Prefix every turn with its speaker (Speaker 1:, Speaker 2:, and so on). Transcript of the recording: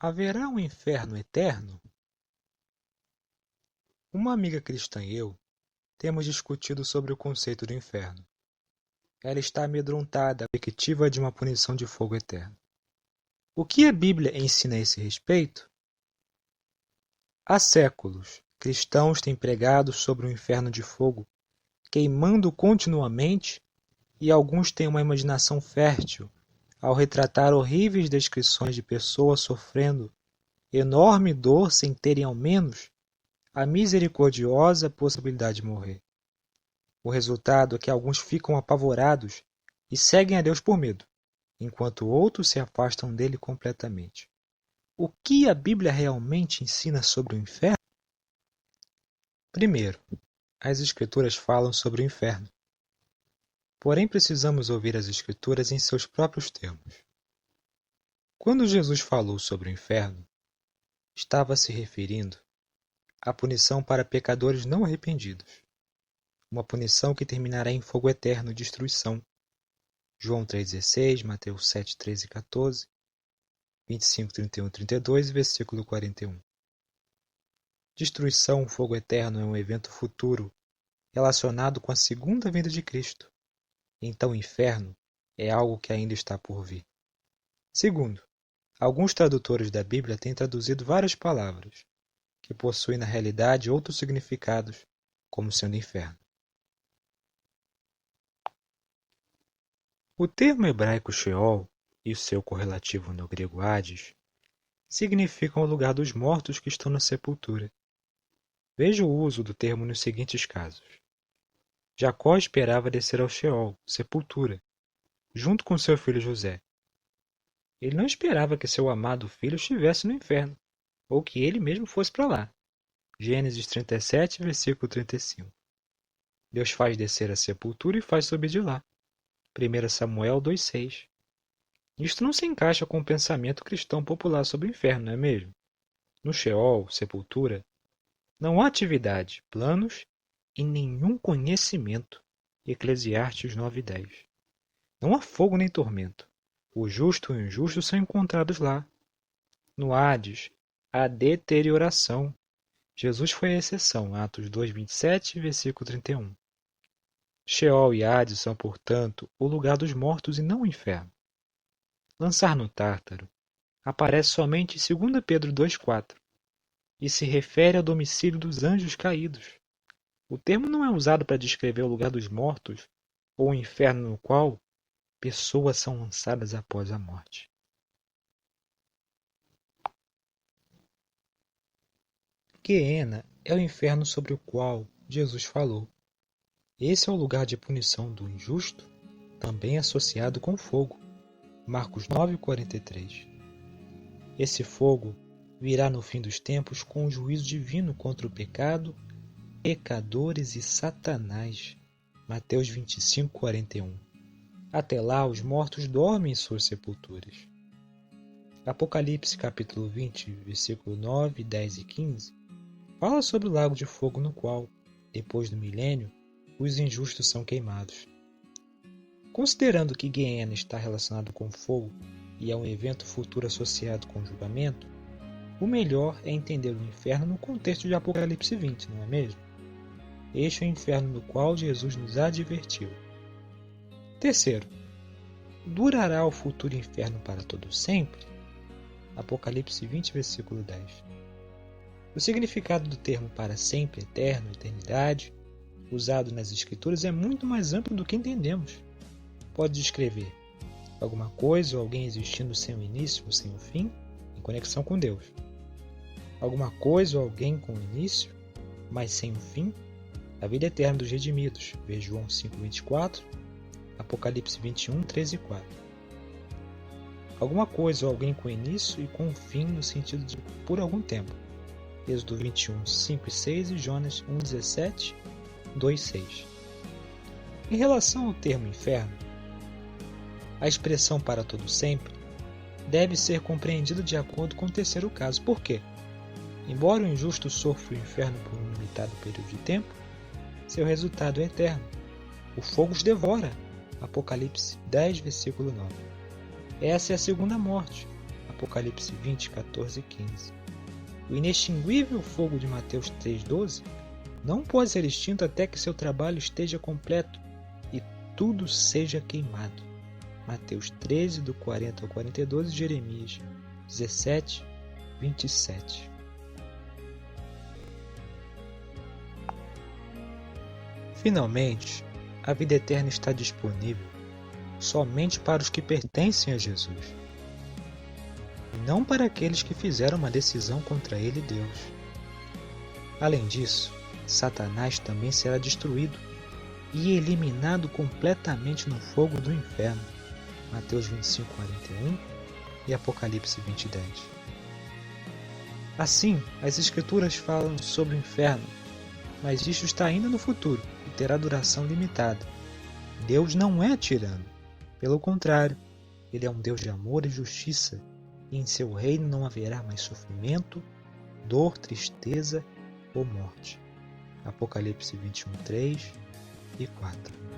Speaker 1: Haverá um inferno eterno? Uma amiga cristã e eu temos discutido sobre o conceito do inferno. Ela está amedrontada à perspectiva de uma punição de fogo eterno. O que a Bíblia ensina a esse respeito? Há séculos, cristãos têm pregado sobre um inferno de fogo, queimando continuamente, e alguns têm uma imaginação fértil ao retratar horríveis descrições de pessoas sofrendo enorme dor sem terem ao menos a misericordiosa possibilidade de morrer. O resultado é que alguns ficam apavorados e seguem a Deus por medo, enquanto outros se afastam dele completamente. O que a Bíblia realmente ensina sobre o inferno? Primeiro, as Escrituras falam sobre o inferno. Porém, precisamos ouvir as Escrituras em seus próprios termos. Quando Jesus falou sobre o inferno, estava se referindo à punição para pecadores não arrependidos, uma punição que terminará em fogo eterno e destruição. João 3,16, Mateus 7, 13 e 14, 25, 31 e 32 e versículo 41. Destruição, fogo eterno é um evento futuro relacionado com a segunda vinda de Cristo. Então o inferno é algo que ainda está por vir. Segundo, alguns tradutores da Bíblia têm traduzido várias palavras, que possuem na realidade outros significados, como sendo inferno. O termo hebraico Sheol e o seu correlativo no grego Hades significam o lugar dos mortos que estão na sepultura. Veja o uso do termo nos seguintes casos. Jacó esperava descer ao Sheol, sepultura, junto com seu filho José. Ele não esperava que seu amado filho estivesse no inferno, ou que ele mesmo fosse para lá. Gênesis 37, versículo 35. Deus faz descer a sepultura e faz subir de lá. 1 Samuel 2,6. Isto não se encaixa com o pensamento cristão popular sobre o inferno, não é mesmo? No Sheol, sepultura, não há atividade, planos e nenhum conhecimento. Eclesiastes 9,10. Não há fogo nem tormento. O justo e o injusto são encontrados lá. No Hades, há deterioração. Jesus foi a exceção, Atos 2,27, versículo 31. Sheol e Hades são, portanto, o lugar dos mortos e não o inferno. Lançar no Tártaro aparece somente em 2 Pedro 2,4 e se refere ao domicílio dos anjos caídos. O termo não é usado para descrever o lugar dos mortos ou o inferno no qual pessoas são lançadas após a morte. Geena é o inferno sobre o qual Jesus falou. Esse é o lugar de punição do injusto, também associado com fogo. Marcos 9,43. Esse fogo virá no fim dos tempos com o juízo divino contra o pecado, pecadores e Satanás. Mateus 25,41. Até lá, os mortos dormem em suas sepulturas. Apocalipse capítulo 20, versículo 9, 10 e 15, fala sobre o lago de fogo no qual, depois do milênio, os injustos são queimados. Considerando que Geena está relacionado com fogo e é um evento futuro associado com julgamento, o melhor é entender o inferno no contexto de Apocalipse 20, não é mesmo? Este é o inferno do qual Jesus nos advertiu. Terceiro, durará o futuro inferno para todo sempre? Apocalipse 20, versículo 10. O significado do termo para sempre, eterno, eternidade, usado nas Escrituras é muito mais amplo do que entendemos. Pode descrever alguma coisa ou alguém existindo sem o início ou sem o fim, em conexão com Deus. Alguma coisa ou alguém com início, mas sem o fim, a vida eterna dos redimidos. Veja João 5,24, Apocalipse 21, 13 e 4. Alguma coisa ou alguém com início e com fim no sentido de por algum tempo. Êxodo 21, 5 e 6 e Jonas 1, 17, 2, 6. Em relação ao termo inferno, a expressão para todo sempre deve ser compreendida de acordo com o terceiro caso. Por quê? Embora o injusto sofra o inferno por um limitado período de tempo, seu resultado é eterno. O fogo os devora. Apocalipse 10, versículo 9. Essa é a segunda morte. Apocalipse 20, 14 e 15. O inextinguível fogo de Mateus 3,12 não pode ser extinto até que seu trabalho esteja completo e tudo seja queimado. Mateus 13, do 40 ao 42 e Jeremias 17, 27. Finalmente, a vida eterna está disponível somente para os que pertencem a Jesus, e não para aqueles que fizeram uma decisão contra ele e Deus. Além disso, Satanás também será destruído e eliminado completamente no fogo do inferno. Mateus 25, 41 e Apocalipse 20, 10. Assim, as Escrituras falam sobre o inferno, mas isto está ainda no futuro e terá duração limitada. Deus não é tirano. Pelo contrário, Ele é um Deus de amor e justiça, e em seu reino não haverá mais sofrimento, dor, tristeza ou morte. Apocalipse 21, 3 e 4.